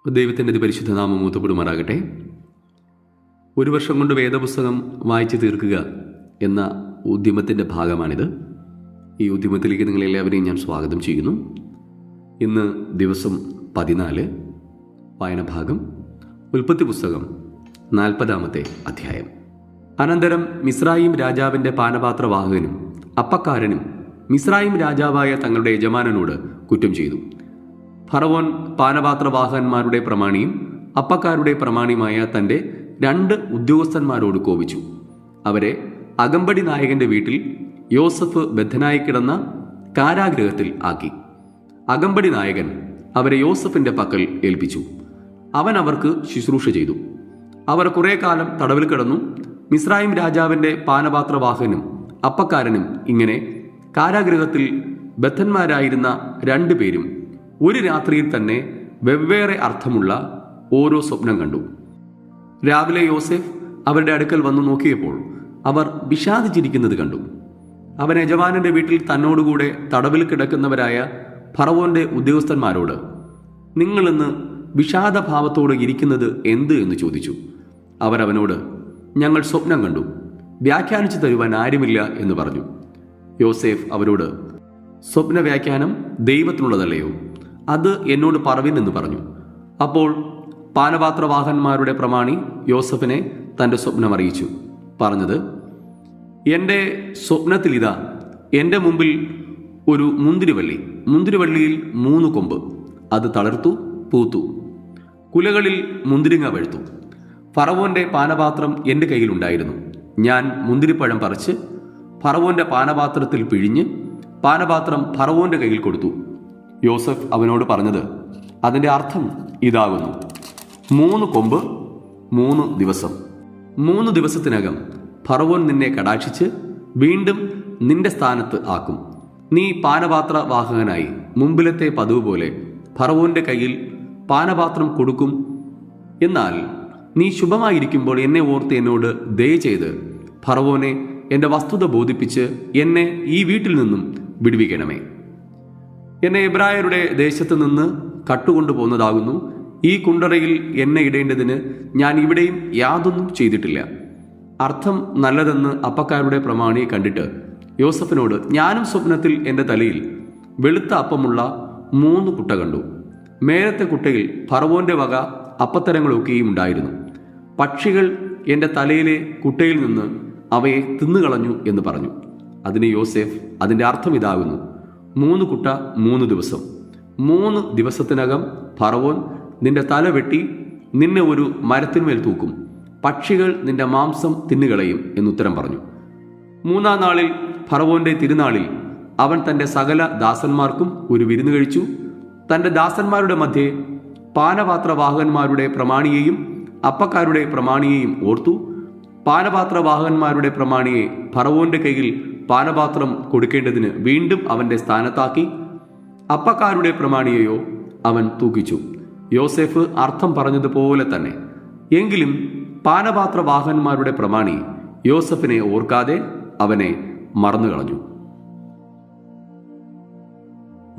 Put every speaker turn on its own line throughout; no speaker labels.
ദൈവത്തിൻ്റെ പരിശുദ്ധ നാമം മൂത്തപ്പെടുമാറാകട്ടെ. ഒരു വർഷം കൊണ്ട് വേദപുസ്തകം വായിച്ചു തീർക്കുക എന്ന ഉദ്യമത്തിൻ്റെ ഭാഗമാണിത്. ഈ ഉദ്യമത്തിലേക്ക് നിങ്ങളെല്ലാവരെയും ഞാൻ സ്വാഗതം ചെയ്യുന്നു. ഇന്ന് ദിവസം 14, വായന ഭാഗം ഉൽപ്പത്തി പുസ്തകം 40-ാമത്തെ അധ്യായം. അനന്തരം മിസ്രായിം രാജാവിൻ്റെ പാനപാത്രവാഹകനും അപ്പക്കാരനും മിസ്രായിം രാജാവായ തങ്ങളുടെ യജമാനനോട് കുറ്റം ചെയ്തു. ഫറവോൻ പാനപാത്രവാഹകന്മാരുടെ പ്രമാണിയും അപ്പക്കാരുടെ പ്രമാണിയുമായ തൻ്റെ 2 ഉദ്യോഗസ്ഥന്മാരോട് കോപിച്ചു. അവരെ അകമ്പടി നായകന്റെ വീട്ടിൽ യോസഫ് ബദ്ധനായി കിടന്ന കാരാഗൃഹത്തിൽ ആക്കി. അകമ്പടി നായകൻ അവരെ യോസഫിന്റെ പക്കൽ ഏൽപ്പിച്ചു. അവൻ അവർക്ക് ശുശ്രൂഷ ചെയ്തു. അവർ കുറെ കാലം തടവിൽ കിടന്നു. മിസ്രായിം രാജാവിന്റെ പാനപാത്രവാഹകനും അപ്പക്കാരനും ഇങ്ങനെ കാരാഗൃഹത്തിൽ ബദ്ധന്മാരായിരുന്ന 2 പേരും ഒരു രാത്രിയിൽ തന്നെ വെവ്വേറെ അർത്ഥമുള്ള ഓരോ സ്വപ്നം കണ്ടു. രാവിലെ യോസേഫ് അവരുടെ അടുക്കൽ വന്നു നോക്കിയപ്പോൾ അവർ വിഷാദിച്ചിരിക്കുന്നത് കണ്ടു. അവൻ യജമാനന്റെ വീട്ടിൽ തന്നോടുകൂടെ തടവിൽ കിടക്കുന്നവരായ ഫറവോന്റെ ഉദ്യോഗസ്ഥന്മാരോട്, നിങ്ങളിന്ന് വിഷാദഭാവത്തോടെ ഇരിക്കുന്നത് എന്ത് എന്ന് ചോദിച്ചു. അവരവനോട്, ഞങ്ങൾ സ്വപ്നം കണ്ടു, വ്യാഖ്യാനിച്ചു തരുവാൻ ആരുമില്ല എന്ന് പറഞ്ഞു. യോസേഫ് അവരോട്, സ്വപ്ന വ്യാഖ്യാനം ദൈവത്തിനുള്ളതല്ലയോ? അത് എന്നോട് പറവിൻ എന്ന് പറഞ്ഞു. അപ്പോൾ പാനപാത്രവാഹന്മാരുടെ പ്രമാണി യോസഫിനെ തൻ്റെ സ്വപ്നം അറിയിച്ചു. പറഞ്ഞത്, എൻ്റെ സ്വപ്നത്തിൽ ഇതാ, എൻ്റെ മുമ്പിൽ ഒരു മുന്തിരിവള്ളിയിൽ 3 കൊമ്പ്, അത് തളർത്തു, പൂത്തു, കുലകളിൽ മുന്തിരിങ്ങ പഴുത്തു. ഫറവോന്റെ പാനപാത്രം എൻ്റെ കയ്യിലുണ്ടായിരുന്നു. ഞാൻ മുന്തിരിപ്പഴം പറിച്ച് ഫറവോന്റെ പാനപാത്രത്തിൽ പിഴിഞ്ഞ് പാനപാത്രം ഫറവോന്റെ കയ്യിൽ കൊടുത്തു. യോസഫ് അവനോട് പറഞ്ഞത്, അതിൻ്റെ അർത്ഥം ഇതാകുന്നു, 3 കൊമ്പ് 3 ദിവസം. 3 ദിവസത്തിനകം ഫറവോൻ നിന്നെ കടാക്ഷിച്ച് വീണ്ടും നിന്റെ സ്ഥാനത്ത് ആക്കും. നീ പാനപാത്രവാഹകനായി മുമ്പിലത്തെ പതിവ് പോലെ ഫറവോന്റെ കയ്യിൽ പാനപാത്രം കൊടുക്കും. എന്നാൽ നീ ശുഭമായിരിക്കുമ്പോൾ എന്നെ ഓർത്ത് എന്നോട് ദയ ചെയ്ത് ഫറവോനെ എൻ്റെ വസ്തുത ബോധിപ്പിച്ച് എന്നെ ഈ വീട്ടിൽ നിന്നും വിടുവിക്കണമേ. എന്നെ എബ്രായരുടെ ദേശത്ത് നിന്ന് കട്ടുകൊണ്ടു പോന്നതാകുന്നു. ഈ കുണ്ടറയിൽ എന്നെ ഇടേണ്ടതിന് ഞാൻ ഇവിടെയും യാതൊന്നും ചെയ്തിട്ടില്ല. അർത്ഥം നല്ലതെന്ന് അപ്പക്കാരുടെ പ്രമാണിയെ കണ്ടിട്ട് യോസഫിനോട്, ഞാനും സ്വപ്നത്തിൽ എൻ്റെ തലയിൽ വെളുത്ത അപ്പമുള്ള 3 കുട്ട കണ്ടു. മേലത്തെ കുട്ടയിൽ ഫറവോന്റെ വക അപ്പത്തരങ്ങളൊക്കെയും ഉണ്ടായിരുന്നു. പക്ഷികൾ എൻ്റെ തലയിലെ കുട്ടയിൽ നിന്ന് അവയെ തിന്നുകളഞ്ഞു എന്ന് പറഞ്ഞു. അതിന് യോസേഫ്, അതിൻ്റെ അർത്ഥം ഇതാകുന്നു, 3 കുട്ട 3 ദിവസം. 3 ദിവസത്തിനകം ഫറവോൻ നിന്റെ തല വെട്ടി നിന്നെ ഒരു മരത്തിന്മേൽ തൂക്കും. പക്ഷികൾ നിന്റെ മാംസം തിന്നുകളയും എന്നുത്തരം പറഞ്ഞു. 3-ാം നാളിൽ ഫറവോന്റെ തിരുനാളിൽ അവൻ തൻ്റെ സകല ദാസന്മാർക്കും ഒരു വിരുന്ന് കഴിച്ചു. തൻ്റെ ദാസന്മാരുടെ മധ്യേ പാനപാത്രവാഹകന്മാരുടെ പ്രമാണിയെയും അപ്പക്കാരുടെ പ്രമാണിയെയും ഓർത്തു. പാനപാത്രവാഹകന്മാരുടെ പ്രമാണിയെ ഫറവോന്റെ കയ്യിൽ പാനപാത്രം കൊടുക്കേണ്ടതിന് വീണ്ടും അവന്റെ സ്ഥാനത്താക്കി. അപ്പക്കാരുടെ പ്രമാണിയെയോ അവൻ തൂക്കിച്ചു. യോസേഫ് അർത്ഥം പറഞ്ഞതുപോലെ തന്നെ. എങ്കിലും പാനപാത്രവാഹകന്മാരുടെ പ്രമാണി യോസഫിനെ ഓർക്കാതെ അവനെ മറന്നുകളഞ്ഞു.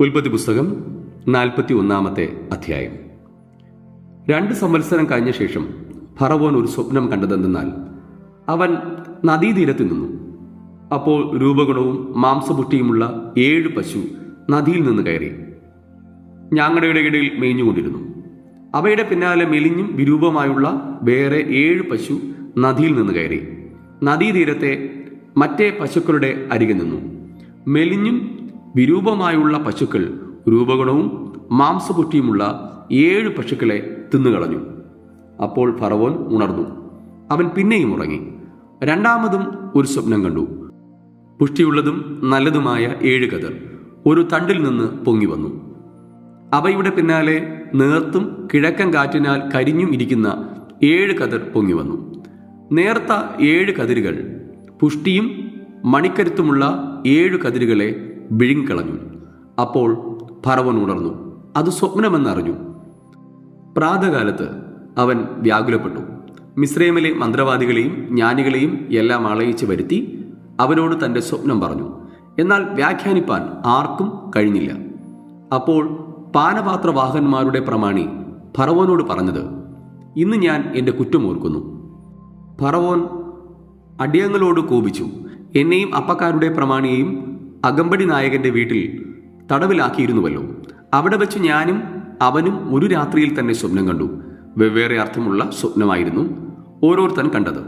ഉൽപ്പത്തി പുസ്തകം 41-ാമത്തെ അധ്യായം. 2 സംവത്സരം കഴിഞ്ഞ ശേഷം ഫറവോൻ ഒരു സ്വപ്നം കണ്ടതെന്നാൽ, അവൻ നദീതീരത്ത് നിന്നു. അപ്പോൾ രൂപഗുണവും മാംസപുഷ്ടിയുമുള്ള 7 പശു നദിയിൽ നിന്ന് കയറി ഞാങ്ങടയുടെ ഇടയിൽ മേഞ്ഞുകൊണ്ടിരുന്നു. അവയുടെ പിന്നാലെ മെലിഞ്ഞും വിരൂപമായുള്ള വേറെ 7 പശു നദിയിൽ നിന്ന് കയറി നദീതീരത്തെ മറ്റേ പശുക്കളുടെ അരികെ നിന്നു. മെലിഞ്ഞും വിരൂപമായുള്ള പശുക്കൾ രൂപഗുണവും മാംസപുഷ്ടിയുമുള്ള 7 പശുക്കളെ തിന്നുകളഞ്ഞു. അപ്പോൾ ഫറവോൻ ഉണർന്നു. അവൻ പിന്നെയും ഉറങ്ങി. 2-ാമതും ഒരു സ്വപ്നം കണ്ടു. പുഷ്ടിയുള്ളതും നല്ലതുമായ 7 കതിർ ഒരു തണ്ടിൽ നിന്ന് പൊങ്ങി വന്നു. അവയുടെ പിന്നാലെ നേർത്തും കിഴക്കൻ കാറ്റിനാൽ കരിഞ്ഞും ഇരിക്കുന്ന 7 കതിർ പൊങ്ങി വന്നു. നേർത്ത 7 കതിരുകൾ പുഷ്ടിയും മണിക്കരുത്തുമുള്ള 7 കതിരുകളെ വിഴുങ്ങിക്കളഞ്ഞു. അപ്പോൾ ഫറവോൻ ഉണർന്നു, അത് സ്വപ്നമെന്നറിഞ്ഞു. പ്രാതകാലത്ത് അവൻ വ്യാകുലപ്പെട്ടു. മിസ്രൈമിലെ മന്ത്രവാദികളെയും ജ്ഞാനികളെയും എല്ലാം ആളയിച്ച് വരുത്തി അവനോട് തൻ്റെ സ്വപ്നം പറഞ്ഞു. എന്നാൽ വ്യാഖ്യാനിപ്പാൻ ആർക്കും കഴിഞ്ഞില്ല. അപ്പോൾ പാനപാത്രവാഹന്മാരുടെ പ്രമാണി ഫറവോനോട് പറഞ്ഞത്, ഇന്ന് ഞാൻ എൻ്റെ കുറ്റം ഓർക്കുന്നു. ഫറവോൻ അടിയങ്ങളോട് കോപിച്ചു. എന്നെയും അപ്പക്കാരുടെ പ്രമാണിയെയും അകമ്പടി നായകന്റെ വീട്ടിൽ തടവിലാക്കിയിരുന്നുവല്ലോ. അവിടെ വെച്ച് ഞാനും അവനും ഒരു രാത്രിയിൽ തന്നെ സ്വപ്നം കണ്ടു. വെവ്വേറെ അർത്ഥമുള്ള സ്വപ്നമായിരുന്നു ഓരോരുത്തൻ കണ്ടത്.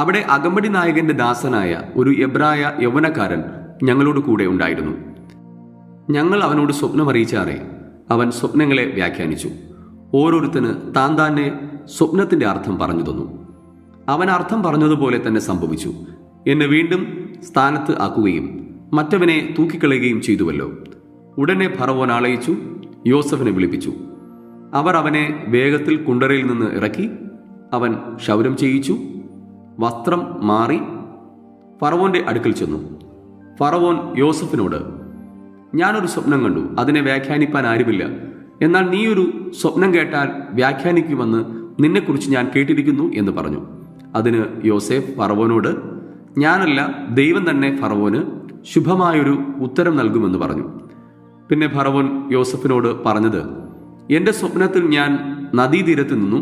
അവിടെ അകമ്പടി നായകന്റെ ദാസനായ ഒരു എബ്രായ യൗവനക്കാരൻ ഞങ്ങളോട് കൂടെ ഉണ്ടായിരുന്നു. ഞങ്ങൾ അവനോട് സ്വപ്നമറിയിച്ചാറെ അവൻ സ്വപ്നങ്ങളെ വ്യാഖ്യാനിച്ചു. ഓരോരുത്തന് താൻ തന്നെ സ്വപ്നത്തിന്റെ അർത്ഥം പറഞ്ഞു തന്നു. അവൻ അർത്ഥം പറഞ്ഞതുപോലെ തന്നെ സംഭവിച്ചു. എന്നെ വീണ്ടും സ്ഥാനത്ത് ആക്കുകയും മറ്റവനെ തൂക്കിക്കളയുകയും ചെയ്തുവല്ലോ. ഉടനെ ഫറവോൻ ആളയിച്ചു യോസഫിനെ വിളിപ്പിച്ചു. അവർ അവനെ വേഗത്തിൽ കുണ്ടറയിൽ നിന്ന് ഇറക്കി. അവൻ ക്ഷൗരം ചെയ്യിച്ചു. വസ്ത്രം മാറി ഫറവോന്റെ അടുക്കൽ ചെന്നു. ഫറവോൻ യോസഫിനോട്, ഞാനൊരു സ്വപ്നം കണ്ടു, അതിനെ വ്യാഖ്യാനിപ്പാൻ ആരുമില്ല. എന്നാൽ നീ ഒരു സ്വപ്നം കേട്ടാൽ വ്യാഖ്യാനിക്കുമെന്ന് നിന്നെക്കുറിച്ച് ഞാൻ കേട്ടിരിക്കുന്നു എന്ന് പറഞ്ഞു. അതിന് യോസേഫ് ഫറവോനോട്, ഞാനല്ല, ദൈവം തന്നെ ഫറവോന് ശുഭമായൊരു ഉത്തരം നൽകുമെന്ന് പറഞ്ഞു. പിന്നെ ഫറവോൻ യോസഫിനോട് പറഞ്ഞത്, എൻ്റെ സ്വപ്നത്തിൽ ഞാൻ നദീതീരത്ത് നിന്നു.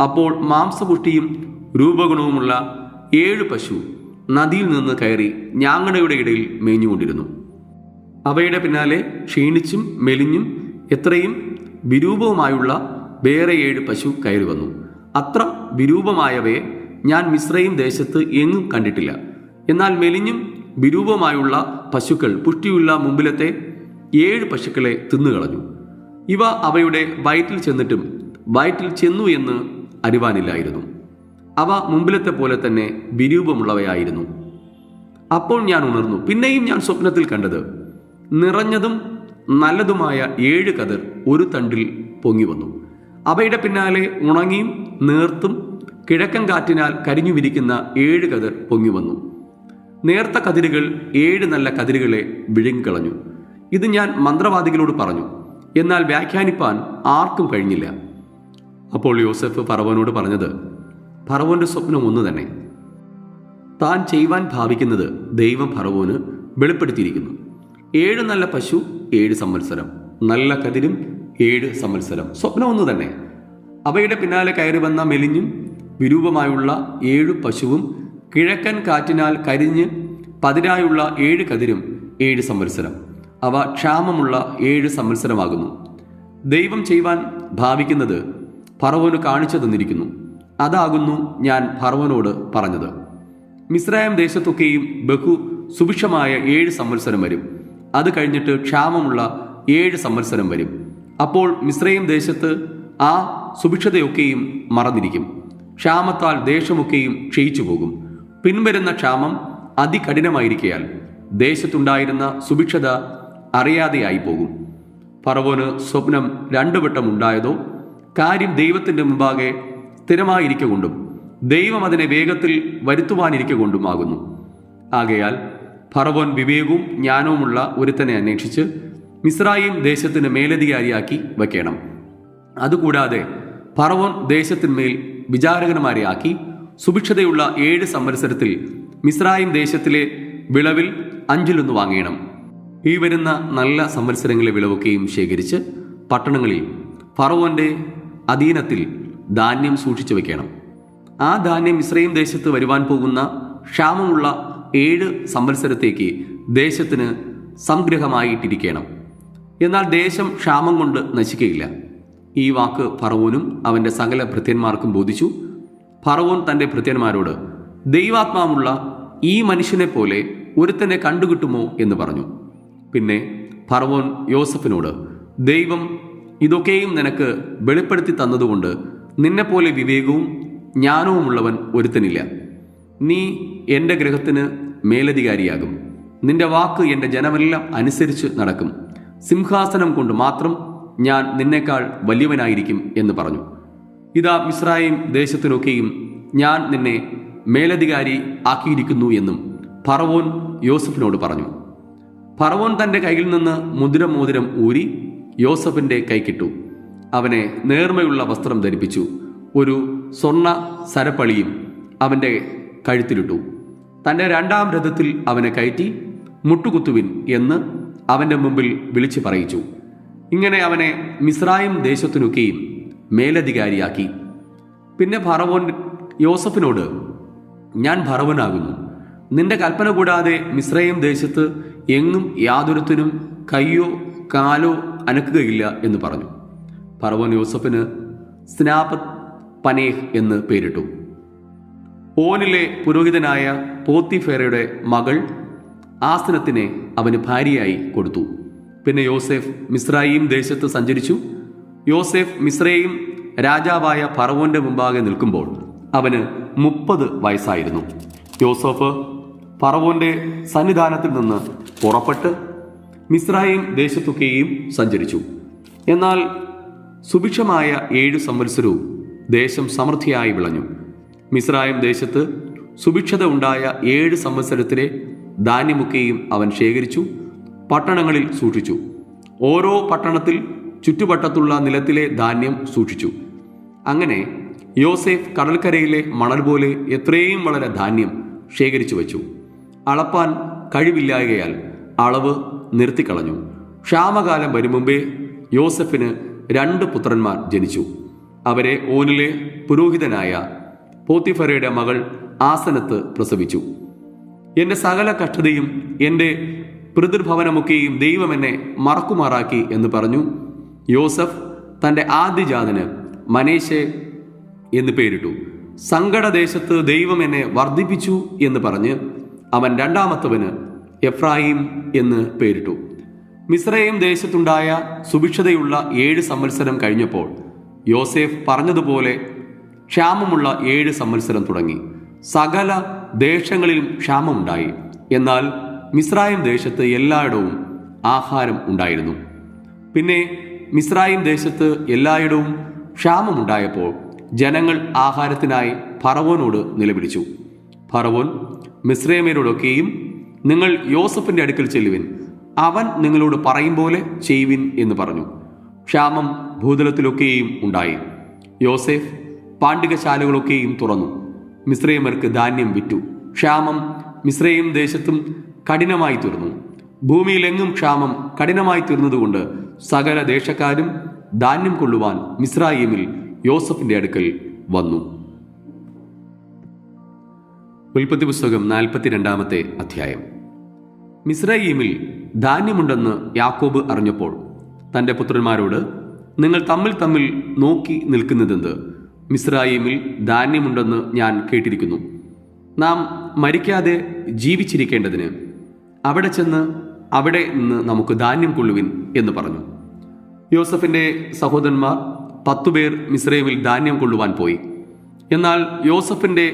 അപ്പോൾ മാംസപുഷ്ടിയും രൂപഗുണവുമുള്ള 7 പശു നദിയിൽ നിന്ന് കയറി ഞാങ്ങണയുടെ ഇടയിൽ മേഞ്ഞുകൊണ്ടിരുന്നു. അവയുടെ പിന്നാലെ ക്ഷീണിച്ചും മെലിഞ്ഞും എത്രയും വിരൂപവുമായുള്ള വേറെ 7 പശു കയറി വന്നു. അത്ര വിരൂപമായവയെ ഞാൻ മിസ്രയീം ദേശത്ത് എങ്ങും കണ്ടിട്ടില്ല. എന്നാൽ മെലിഞ്ഞും വിരൂപമായുള്ള പശുക്കൾ പുഷ്ടിയുള്ള മുമ്പിലത്തെ 7 പശുക്കളെ തിന്നുകളഞ്ഞു. ഇവ അവയുടെ വയറ്റിൽ ചെന്നിട്ടും വയറ്റിൽ ചെന്നു എന്ന് അറിവാനില്ലായിരുന്നു. അവ മുമ്പിലത്തെ പോലെ തന്നെ വിരൂപമുള്ളവയായിരുന്നു. അപ്പോൾ ഞാൻ ഉണർന്നു. പിന്നെയും ഞാൻ സ്വപ്നത്തിൽ കണ്ടത്, നിറഞ്ഞതും നല്ലതുമായ 7 കതിർ ഒരു തണ്ടിൽ പൊങ്ങി വന്നു. അവയുടെ പിന്നാലെ ഉണങ്ങിയും നേർത്തും കിഴക്കൻ കാറ്റിനാൽ കരിഞ്ഞു വിരിക്കുന്ന 7 കതിർ പൊങ്ങി വന്നു. നേർത്ത കതിരുകൾ 7 നല്ല കതിരുകളെ വിഴുങ്ങിക്കളഞ്ഞു. ഇത് ഞാൻ മന്ത്രവാദികളോട് പറഞ്ഞു, എന്നാൽ വ്യാഖ്യാനിപ്പാൻ ആർക്കും കഴിഞ്ഞില്ല. അപ്പോൾ യോസഫ് ഫറവോനോട് പറഞ്ഞത്, ഫറവോന്റെ സ്വപ്നം ഒന്ന് തന്നെ. താൻ ചെയ്യുവാൻ ഭാവിക്കുന്നത് ദൈവം ഫറവോന് വെളിപ്പെടുത്തിയിരിക്കുന്നു. 7 നല്ല പശു 7 സംവത്സരം, നല്ല കതിരും 7 സംവത്സരം. സ്വപ്നം ഒന്ന് തന്നെ. അവയുടെ പിന്നാലെ കയറി വന്ന മെലിഞ്ഞും വിരൂപമായുള്ള 7 പശുവും കിഴക്കൻ കാറ്റിനാൽ കരിഞ്ഞ് പതിരായുള്ള 7 കതിരും 7 സംവത്സരം. അവ ക്ഷാമമുള്ള 7 സംവത്സരമാകുന്നു. ദൈവം ചെയ്യുവാൻ ഭാവിക്കുന്നത് ഫറവോന് കാണിച്ചു തന്നിരിക്കുന്നു. അതാകുന്നു ഞാൻ ഫറവോനോട് പറഞ്ഞത്. മിസ്രയീം ദേശത്തൊക്കെയും ബഹു സുഭിക്ഷമായ 7 സംവത്സരം വരും. അത് കഴിഞ്ഞിട്ട് ക്ഷാമമുള്ള 7 സംവത്സരം വരും. അപ്പോൾ മിസ്രയീം ദേശത്ത് ആ സുഭിക്ഷതയൊക്കെയും മറന്നിരിക്കും. ക്ഷാമത്താൽ ദേശമൊക്കെയും ക്ഷയിച്ചു പോകും. പിൻവരുന്ന ക്ഷാമം അതികഠിനമായിരിക്കയാൽ ദേശത്തുണ്ടായിരുന്ന സുഭിക്ഷത അറിയാതെയായി പോകും. ഫറവോന് സ്വപ്നം 2 വട്ടം ഉണ്ടായതോ കാര്യം ദൈവത്തിന്റെ മുമ്പാകെ സ്ഥിരമായിരിക്കൊണ്ടും ദൈവം അതിനെ വേഗത്തിൽ വരുത്തുവാനിരിക്കൊണ്ടുമാകുന്നു. ആകയാൽ ഫറവോൻ വിവേകവും ജ്ഞാനവുമുള്ള ഒരുത്തനെ അന്വേഷിച്ച് മിസ്രയീം ദേശത്തിന് മേലധികാരിയാക്കി വയ്ക്കണം. അതുകൂടാതെ ഫറവോൻ ദേശത്തിന്മേൽ വിചാരകന്മാരെ ആക്കി സുഭിക്ഷതയുള്ള 7 സംവത്സരത്തിൽ മിസ്രയീം ദേശത്തിലെ വിളവിൽ 5 വാങ്ങണം. ഈ വരുന്ന നല്ല സംവത്സരങ്ങളിലെ വിളവൊക്കെയും ശേഖരിച്ച് പട്ടണങ്ങളിൽ ഫറവോന്റെ അധീനത്തിൽ ധാന്യം സൂക്ഷിച്ചു വെക്കണം. ആ ധാന്യം മിസ്രയീം ദേശത്ത് വരുവാൻ പോകുന്ന ക്ഷാമമുള്ള 7 സംവത്സരത്തേക്ക് ദേശത്തിന് സംഗ്രഹമായിട്ടിരിക്കണം. എന്നാൽ ദേശം ക്ഷാമം കൊണ്ട് നശിക്കുകയില്ല. ഈ വാക്ക് ഫറവോനും അവന്റെ സകല ഭൃത്യന്മാർക്കും ബോധിച്ചു. ഫറവോൻ തന്റെ ഭൃത്യന്മാരോട്, ദൈവാത്മാവുള്ള ഈ മനുഷ്യനെ പോലെ ഒരുത്തനെ കണ്ടുകിട്ടുമോ എന്ന് പറഞ്ഞു. പിന്നെ ഫറവോൻ യോസഫിനോട്, ദൈവം ഇതൊക്കെയും നിനക്ക് വെളിപ്പെടുത്തി തന്നതുകൊണ്ട് നിന്നെപ്പോലെ വിവേകവും ജ്ഞാനവുമുള്ളവൻ ഒരുത്തനില്ല. നീ എൻ്റെ ഗൃഹത്തിന് മേലധികാരിയാകും. നിന്റെ വാക്ക് എൻ്റെ ജനമെല്ലാം അനുസരിച്ച് നടക്കും. സിംഹാസനം കൊണ്ട് മാത്രം ഞാൻ നിന്നേക്കാൾ വലിയവനായിരിക്കും എന്ന് പറഞ്ഞു. ഇതാ മിസ്രയീം ദേശത്തിനൊക്കെയും ഞാൻ നിന്നെ മേലധികാരി ആക്കിയിരിക്കുന്നു എന്നും ഫറവോൻ യോസഫിനോട് പറഞ്ഞു. ഫറവോൻ തൻ്റെ കയ്യിൽ നിന്ന് മോതിരം ഊരി യോസഫിൻ്റെ കൈക്കിട്ടു. അവനെ നേർമയുള്ള വസ്ത്രം ധരിപ്പിച്ചു. ഒരു സ്വർണ്ണ സരപ്പളിയും അവൻ്റെ കഴുത്തിലിട്ടു. തൻ്റെ 2-ാം രഥത്തിൽ അവനെ കയറ്റി മുട്ടുകുത്തുവിൻ എന്ന് അവൻ്റെ മുമ്പിൽ വിളിച്ചു പറയിച്ചു. ഇങ്ങനെ അവനെ മിസ്രയീം ദേശത്തിനൊക്കെയും മേലധികാരിയാക്കി. പിന്നെ ഫറവോൻ യോസഫിനോട്, ഞാൻ ഫറവനാകുന്നു, നിന്റെ കൽപ്പന കൂടാതെ മിസ്രയീം ദേശത്ത് എങ്ങും യാതൊരുത്തനും കയ്യോ കാലോ അനക്കുകയില്ല എന്ന് പറഞ്ഞു. ഫറവോൻ യോസഫിന് സ്നാപത് പനേഹ് എന്ന് പേരിട്ടു. ഓനിലെ പുരോഹിതനായ പോത്തിഫേറയുടെ മകൾ ആസനത്തിനെ അവന് ഭാര്യയായി കൊടുത്തു. പിന്നെ യോസേഫ് മിസ്രയീം ദേശത്ത് സഞ്ചരിച്ചു. യോസേഫ് മിസ്രയീം രാജാവായ ഫറവോന്റെ മുമ്പാകെ നിൽക്കുമ്പോൾ അവന് 30 വയസ്സായിരുന്നു. യോസേഫ് ഫറവോന്റെ സന്നിധാനത്തിൽ നിന്ന് പുറപ്പെട്ട് മിസ്രയീം ദേശത്തൊക്കെയും സഞ്ചരിച്ചു. എന്നാൽ സുഭിക്ഷമായ 7 സംവത്സരവും ദേശം സമൃദ്ധിയായി വിളഞ്ഞു. മിസ്രയീം ദേശത്ത് സുഭിക്ഷത ഉണ്ടായ 7 സംവത്സരത്തിലെ ധാന്യമൊക്കെയും അവൻ ശേഖരിച്ചു പട്ടണങ്ങളിൽ സൂക്ഷിച്ചു. ഓരോ പട്ടണത്തിൽ ചുറ്റുവട്ടത്തുള്ള നിലത്തിലെ ധാന്യം സൂക്ഷിച്ചു. അങ്ങനെ യോസേഫ് കടൽക്കരയിലെ മണൽ പോലെ എത്രയും വളരെ ധാന്യം ശേഖരിച്ചു വച്ചു. അളപ്പാൻ കഴിവില്ലായകയാൽ അളവ് നിർത്തിക്കളഞ്ഞു. ക്ഷാമകാലം വരും മുമ്പേ യോസഫിന് 2 പുത്രന്മാർ ജനിച്ചു. അവരെ ഓനിലെ പുരോഹിതനായ പോത്തിഫറയുടെ മകൾ ആസനത്ത് പ്രസവിച്ചു. എൻ്റെ സകല കഷ്ടതയും എൻ്റെ പിതൃഭവനമൊക്കെയും ദൈവം എന്നെ മറക്കുമാറാക്കി എന്ന് പറഞ്ഞു. യോസഫ് തൻ്റെ ആദ്യജാതന് മനേശെ എന്ന് പേരിട്ടു. സങ്കടദേശത്ത് ദൈവം എന്നെ വർദ്ധിപ്പിച്ചു എന്ന് പറഞ്ഞ് അവൻ രണ്ടാമത്തവന് എഫ്രായിം എന്ന് പേരിട്ടു. മിസ്രയീം ദേശത്തുണ്ടായ സുഭിക്ഷതയുള്ള 7 സംവത്സരം കഴിഞ്ഞപ്പോൾ യോസേഫ് പറഞ്ഞതുപോലെ ക്ഷാമമുള്ള 7 സംവത്സരം തുടങ്ങി. സകല ദേശങ്ങളിലും ക്ഷാമമുണ്ടായി. എന്നാൽ മിസ്രയീം ദേശത്ത് എല്ലായിടവും ആഹാരം ഉണ്ടായിരുന്നു. പിന്നെ മിസ്രയീം ദേശത്ത് എല്ലായിടവും ക്ഷാമമുണ്ടായപ്പോൾ ജനങ്ങൾ ആഹാരത്തിനായി ഫറവോനോട് നിലവിളിച്ചു. ഫറവോൻ മിസ്രയീമ്യരോടൊക്കെയും, നിങ്ങൾ യോസഫിന്റെ അടുക്കൽ ചെല്ലുവിൻ, അവൻ നിങ്ങളോട് പറയും പോലെ ചെയ്യുവിൻ എന്ന് പറഞ്ഞു. ക്ഷാമം ഭൂതലത്തിലൊക്കെയും ഉണ്ടായി. യോസേഫ് പാണ്ഡികശാലകളൊക്കെയും തുറന്നു മിസ്രയീമ്യർക്ക് ധാന്യം വിറ്റു. ക്ഷാമം മിസ്രയീം ദേശത്തും കഠിനമായി തീർന്നു. ഭൂമിയിലെങ്ങും ക്ഷാമം കഠിനമായി തീർന്നതുകൊണ്ട് സകല ദേശക്കാരും ധാന്യം കൊള്ളുവാൻ മിസ്രയീമിൽ യോസഫിന്റെ അടുക്കൽ വന്നു. ഉൽപ്പത്തി പുസ്തകം 42 അധ്യായം. മിസ്രയീമിൽ ധാന്യമുണ്ടെന്ന് യാക്കോബ് അറിഞ്ഞപ്പോൾ തൻ്റെ പുത്രന്മാരോട്, നിങ്ങൾ തമ്മിൽ തമ്മിൽ നോക്കി നിൽക്കുന്നതെന്ത്? മിസ്രയീമിൽ ധാന്യമുണ്ടെന്ന് ഞാൻ കേട്ടിരിക്കുന്നു. നാം മരിക്കാതെ ജീവിച്ചിരിക്കേണ്ടതിന് അവിടെ ചെന്ന് അവിടെ നിന്ന് നമുക്ക് ധാന്യം കൊള്ളുവിൻ എന്ന് പറഞ്ഞു. യോസഫിന്റെ സഹോദരന്മാർ 10 പേർ മിസ്രയീമിൽ ധാന്യം കൊള്ളുവാൻ പോയി. എന്നാൽ യോസഫിന്റെ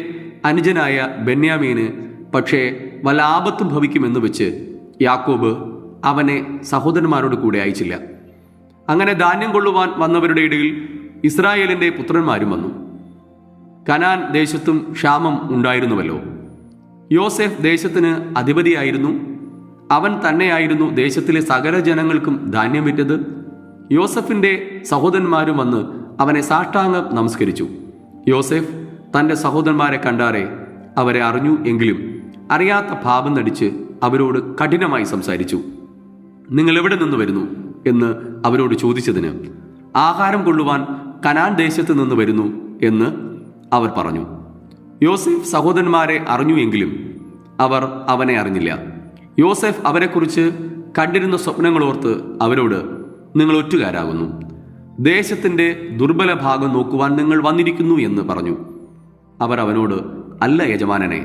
അനുജനായ ബെന്യാമീന് പക്ഷേ വല്ല ആപത്തും ഭവിക്കുമെന്ന് വെച്ച് യാക്കോബ് അവനെ സഹോദരന്മാരോട് കൂടെ അയച്ചില്ല. അങ്ങനെ ധാന്യം കൊള്ളുവാൻ വന്നവരുടെ ഇടയിൽ ഇസ്രായേലിന്റെ പുത്രന്മാരും വന്നു. കനാൻ ദേശത്തും ക്ഷാമം ഉണ്ടായിരുന്നുവല്ലോ. യോസേഫ് ദേശത്തിന് അധിപതിയായിരുന്നു. അവൻ തന്നെയായിരുന്നു ദേശത്തിലെ സകല ജനങ്ങൾക്കും ധാന്യം വിറ്റത്. യോസഫിന്റെ സഹോദരന്മാരും വന്ന് അവനെ സാഷ്ടാംഗം നമസ്കരിച്ചു. യോസേഫ് തൻ്റെ സഹോദരന്മാരെ കണ്ടാറെ അവരെ അറിഞ്ഞു. എങ്കിലും അറിയാത്ത ഭാവം നടിച്ച് അവരോട് കഠിനമായി സംസാരിച്ചു. നിങ്ങൾ എവിടെ നിന്ന് വരുന്നു എന്ന് അവരോട് ചോദിച്ചതിന്, ആഹാരം കൊള്ളുവാൻ കനാൻ ദേശത്ത് നിന്ന് വരുന്നു എന്ന് അവർ പറഞ്ഞു. യോസേഫ് സഹോദരന്മാരെ അറിഞ്ഞു. എങ്കിലും അവർ അവനെ അറിഞ്ഞില്ല. യോസേഫ് അവരെക്കുറിച്ച് കണ്ടിരുന്ന സ്വപ്നങ്ങളോർത്ത് അവരോട്, നിങ്ങൾ ഒറ്റുകാരാകുന്നു, ദേശത്തിൻ്റെ ദുർബല ഭാഗം നോക്കുവാൻ നിങ്ങൾ വന്നിരിക്കുന്നു എന്ന് പറഞ്ഞു. അവർ അവനോട്, അല്ല യജമാനനെ,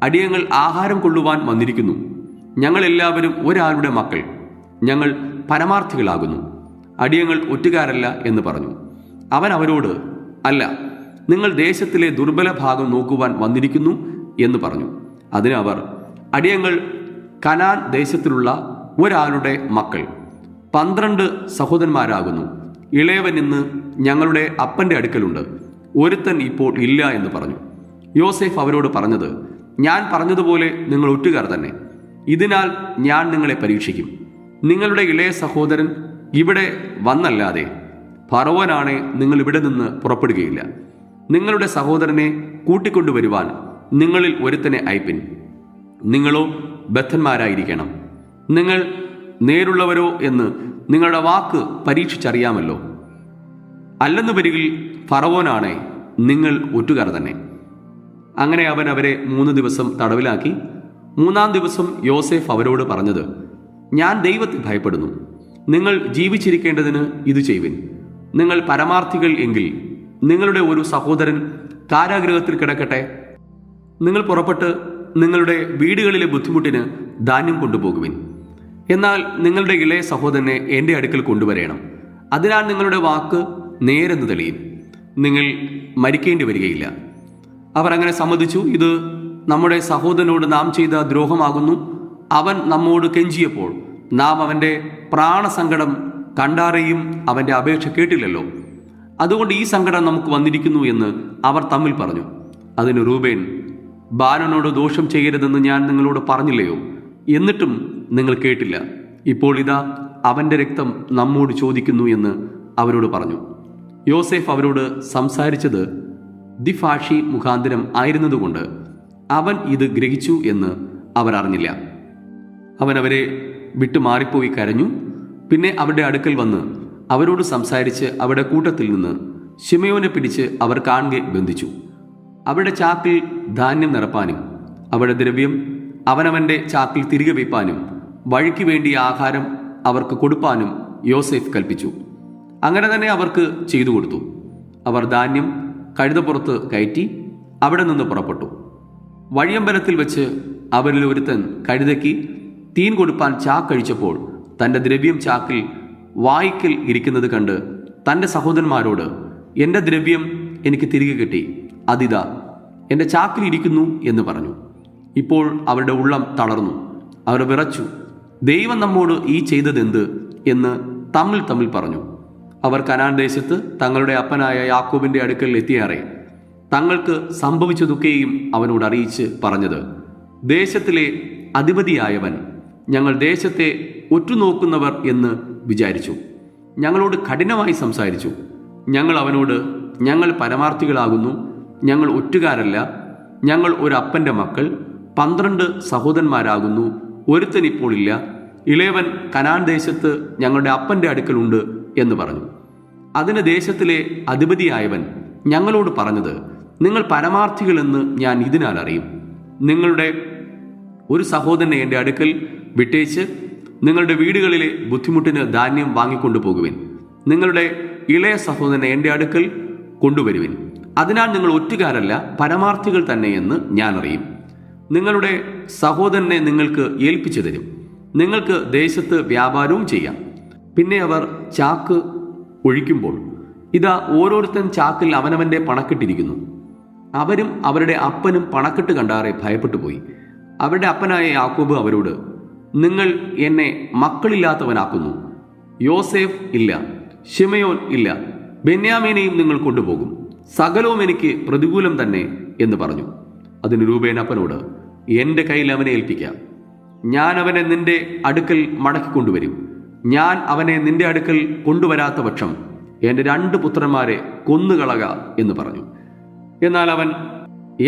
അടിയങ്ങൾ ആഹാരം കൊള്ളുവാൻ വന്നിരിക്കുന്നു. ഞങ്ങൾ എല്ലാവരും ഒരാളുടെ മക്കൾ, ഞങ്ങൾ പരമാർത്ഥികളാകുന്നു, അടിയങ്ങൾ ഒറ്റുകാരല്ല എന്ന് പറഞ്ഞു. അവൻ അവരോട്, അല്ല, നിങ്ങൾ ദേശത്തിലെ ദുർബല ഭാഗം നോക്കുവാൻ വന്നിരിക്കുന്നു എന്ന് പറഞ്ഞു. അതിന് അവർ, അടിയങ്ങൾ കനാൻ ദേശത്തിലുള്ള ഒരാളുടെ മക്കൾ, 12 സഹോദരന്മാരാകുന്നു. ഇളയവൻ ഇന്ന് ഞങ്ങളുടെ അപ്പൻ്റെ അടുക്കലുണ്ട്, ഒരുത്തൻ ഇപ്പോൾ ഇല്ല എന്ന് പറഞ്ഞു. യോസേഫ് അവരോട് പറഞ്ഞത്, ഞാൻ പറഞ്ഞതുപോലെ നിങ്ങൾ ഒറ്റുകാർ തന്നെ. ഇതിനാൽ ഞാൻ നിങ്ങളെ പരീക്ഷിക്കും. നിങ്ങളുടെ ഇളയ സഹോദരൻ ഇവിടെ വന്നല്ലാതെ ഫറവോനാണെ നിങ്ങൾ ഇവിടെ നിന്ന് പുറപ്പെടുകയില്ല. നിങ്ങളുടെ സഹോദരനെ കൂട്ടിക്കൊണ്ടുവരുവാൻ നിങ്ങളിൽ ഒരുത്തനെ അയപ്പിൻ. നിങ്ങളോ ബദ്ധന്മാരായിരിക്കണം. നിങ്ങൾ നേരുള്ളവരോ എന്ന് നിങ്ങളുടെ വാക്ക് പരീക്ഷിച്ചറിയാമല്ലോ. അല്ലെന്ന് വരികിൽ ഫറവോനാണേ നിങ്ങൾ ഒറ്റുകാർ തന്നെ. അങ്ങനെ അവൻ അവരെ 3 ദിവസം തടവിലാക്കി. 3-ാം ദിവസം യോസേഫ് അവരോട് പറഞ്ഞത്, ഞാൻ ദൈവത്തെ ഭയപ്പെടുന്നു. നിങ്ങൾ ജീവിച്ചിരിക്കേണ്ടതിന് ഇത് ചെയ്യുവിൻ. നിങ്ങൾ പരമാർത്ഥികൾ എങ്കിൽ നിങ്ങളുടെ ഒരു സഹോദരൻ കാരാഗൃഹത്തിൽ കിടക്കട്ടെ. നിങ്ങൾ പുറപ്പെട്ട് നിങ്ങളുടെ വീടുകളിലെ ബുദ്ധിമുട്ടിന് ധാന്യം കൊണ്ടുപോകുവിൻ. എന്നാൽ നിങ്ങളുടെ ഇളയ സഹോദരനെ എൻ്റെ അടുക്കൽ കൊണ്ടുവരേണം. അതിനാൽ നിങ്ങളുടെ വാക്ക് നേരെന്ന് തെളിയും. നിങ്ങൾ മരിക്കേണ്ടി വരികയില്ല. അവർ അങ്ങനെ സമ്മതിച്ചു. ഇത് നമ്മുടെ സഹോദരനോട് നാം ചെയ്ത ദ്രോഹമാകുന്നു. അവൻ നമ്മോട് കെഞ്ചിയപ്പോൾ നാം അവൻ്റെ പ്രാണസങ്കടം കണ്ടാറേയും അവൻ്റെ അപേക്ഷ കേട്ടില്ലല്ലോ. അതുകൊണ്ട് ഈ സങ്കടം നമുക്ക് വന്നിരിക്കുന്നു എന്ന് അവർ തമ്മിൽ പറഞ്ഞു. അതിന് രൂബേൻ, ബാലനോട് ദോഷം ചെയ്യരുതെന്ന് ഞാൻ നിങ്ങളോട് പറഞ്ഞില്ലയോ? എന്നിട്ടും നിങ്ങൾ കേട്ടില്ല. ഇപ്പോൾ ഇതാ അവൻ്റെ രക്തം നമ്മോട് ചോദിക്കുന്നു എന്ന് അവരോട് പറഞ്ഞു. യോസേഫ് അവരോട് സംസാരിച്ചത് ദ്വിഭാഷി മുഖാന്തരം ആയിരുന്നതുകൊണ്ട് അവൻ ഇത് ഗ്രഹിച്ചു എന്ന് അവർ അറിഞ്ഞില്ല. അവൻ അവരെ വിട്ടു മാറിപ്പോയി കരഞ്ഞു. പിന്നെ അവരുടെ അടുക്കൽ വന്ന് അവരോട് സംസാരിച്ച് അവരുടെ കൂട്ടത്തിൽ നിന്ന് ശിമയോനെ പിടിച്ച് അവർ കാണെ ബന്ധിച്ചു. അവരുടെ ചാക്കിൽ ധാന്യം നിറപ്പാനും അവരുടെ ദ്രവ്യം അവനവൻ്റെ ചാക്കിൽ തിരികെ വയ്പ്പാനും വഴിക്ക് വേണ്ടിയ ആഹാരം അവർക്ക് കൊടുപ്പാനും യോസേഫ് കൽപ്പിച്ചു. അങ്ങനെ തന്നെ അവർക്ക് ചെയ്തു കൊടുത്തു. അവർ ധാന്യം കഴുതപ്പുറത്ത് കയറ്റി അവിടെ നിന്ന് പുറപ്പെട്ടു. വഴിയമ്പലത്തിൽ വെച്ച് അവരിൽ ഒരുത്തൻ കഴുതയ്ക്ക് തീൻ കൊടുപ്പാൻ ചാക്കഴിച്ചപ്പോൾ തൻ്റെ ദ്രവ്യം ചാക്കിൽ വായ്ക്കൽ ഇരിക്കുന്നത് കണ്ട് തൻ്റെ സഹോദരന്മാരോട്, എൻ്റെ ദ്രവ്യം എനിക്ക് തിരികെ കിട്ടി, അതിതാ എൻ്റെ ചാക്കിൽ ഇരിക്കുന്നു എന്ന് പറഞ്ഞു. ഇപ്പോൾ അവരുടെ ഉള്ളം തളർന്നു. അവർ വിറച്ചു, ദൈവം നമ്മോട് ഈ ചെയ്തതെന്ത് എന്ന് തമ്മിൽ പറഞ്ഞു. അവർ കനാൻ ദേശത്ത് തങ്ങളുടെ അപ്പനായ യാക്കോബിൻ്റെ അടുക്കൽ എത്തിയാറെ തങ്ങൾക്ക് സംഭവിച്ചതൊക്കെയും അവനോട് അറിയിച്ച് പറഞ്ഞത്, ദേശത്തിലെ അധിപതിയായവൻ ഞങ്ങൾ ദേശത്തെ ഒറ്റുനോക്കുന്നവർ എന്ന് വിചാരിച്ചു. ഞങ്ങളോട് കഠിനമായി സംസാരിച്ചു. ഞങ്ങൾ അവനോട്, ഞങ്ങൾ പരമാർത്ഥികളാകുന്നു, ഞങ്ങൾ ഒറ്റുകാരല്ല, ഞങ്ങൾ ഒരു അപ്പൻ്റെ മക്കൾ, 12 സഹോദരന്മാരാകുന്നു, ഒരുത്തൻ ഇപ്പോൾ ഇല്ല, ഇളയവൻ കനാൻ ദേശത്ത് ഞങ്ങളുടെ അപ്പൻ്റെ അടുക്കലുണ്ട് എന്ന് പറഞ്ഞു. അതിന് ദേശത്തിലെ അധിപതിയായവൻ ഞങ്ങളോട് പറഞ്ഞത്, നിങ്ങൾ പരമാർത്ഥികളെന്ന് ഞാൻ ഇതിനാൽ അറിയും. നിങ്ങളുടെ ഒരു സഹോദരനെ എൻ്റെ അടുക്കൽ വിട്ടേച്ച് നിങ്ങളുടെ വീടുകളിലെ ബുദ്ധിമുട്ടിന് ധാന്യം വാങ്ങിക്കൊണ്ടു പോകുവിൻ. നിങ്ങളുടെ ഇളയ സഹോദരനെ എൻ്റെ അടുക്കൽ കൊണ്ടുവരുവിൻ. അതിനാൽ നിങ്ങൾ ഒറ്റുകാരല്ല, പരമാർത്ഥികൾ തന്നെയെന്ന് ഞാൻ അറിയും. നിങ്ങളുടെ സഹോദരനെ നിങ്ങൾക്ക് ഏൽപ്പിച്ചു തരും. നിങ്ങൾക്ക് ദേശത്ത് വ്യാപാരവും ചെയ്യാം. പിന്നെ അവർ ചാക്ക് ഒഴിക്കുമ്പോൾ ഇതാ ഓരോരുത്തൻ ചാക്കിൽ അവനവൻ്റെ പണക്കെട്ടിരിക്കുന്നു. അവരും അവരുടെ അപ്പനും പണക്കെട്ട് കണ്ടാറെ ഭയപ്പെട്ടു പോയി. അവരുടെ അപ്പനായ യാക്കോബ് അവരോട്, നിങ്ങൾ എന്നെ മക്കളില്ലാത്തവനാക്കുന്നു. യോസേഫ് ഇല്ല, ശിമയോൻ ഇല്ല, ബെന്യാമീനെയും നിങ്ങൾ കൊണ്ടുപോകും. സകലവും എനിക്ക് പ്രതികൂലം തന്നെ എന്ന് പറഞ്ഞു. അതിന് രൂബേൻ അപ്പനോട്, എൻ്റെ കയ്യിൽ അവനെ ഏൽപ്പിക്കാം. ഞാൻ അവനെ നിന്റെ അടുക്കൽ മടക്കിക്കൊണ്ടുവരും. ഞാൻ അവനെ നിന്റെ അടുക്കൽ കൊണ്ടുവരാത്ത പക്ഷം എൻ്റെ 2 പുത്രന്മാരെ കൊന്നുകളക എന്ന് പറഞ്ഞു. എന്നാൽ അവൻ,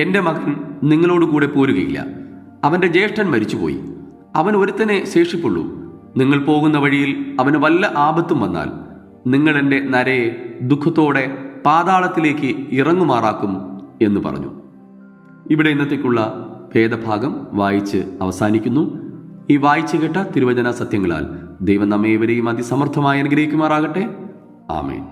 എൻ്റെ മകൻ നിങ്ങളോട് കൂടെ പോരുകയില്ല. അവൻ്റെ ജ്യേഷ്ഠൻ മരിച്ചുപോയി. അവൻ ഒരുത്തനെ ശേഷിപ്പുള്ളൂ. നിങ്ങൾ പോകുന്ന വഴിയിൽ അവന് വല്ല ആപത്തും വന്നാൽ നിങ്ങൾ എൻ്റെ നരയെ ദുഃഖത്തോടെ പാതാളത്തിലേക്ക് ഇറങ്ങുമാറാക്കും എന്ന് പറഞ്ഞു. ഇവിടെ ഇന്നത്തേക്കുള്ള ഭേദഭാഗം വായിച്ച് അവസാനിക്കുന്നു. ഈ വായിച്ചു കേട്ട തിരുവചന സത്യങ്ങളാൽ ദൈവം നമ്മെ ഇവരെയും അതിസമർത്ഥമായി അനുഗ്രഹിക്കുമാറാകട്ടെ. ആമേൻ.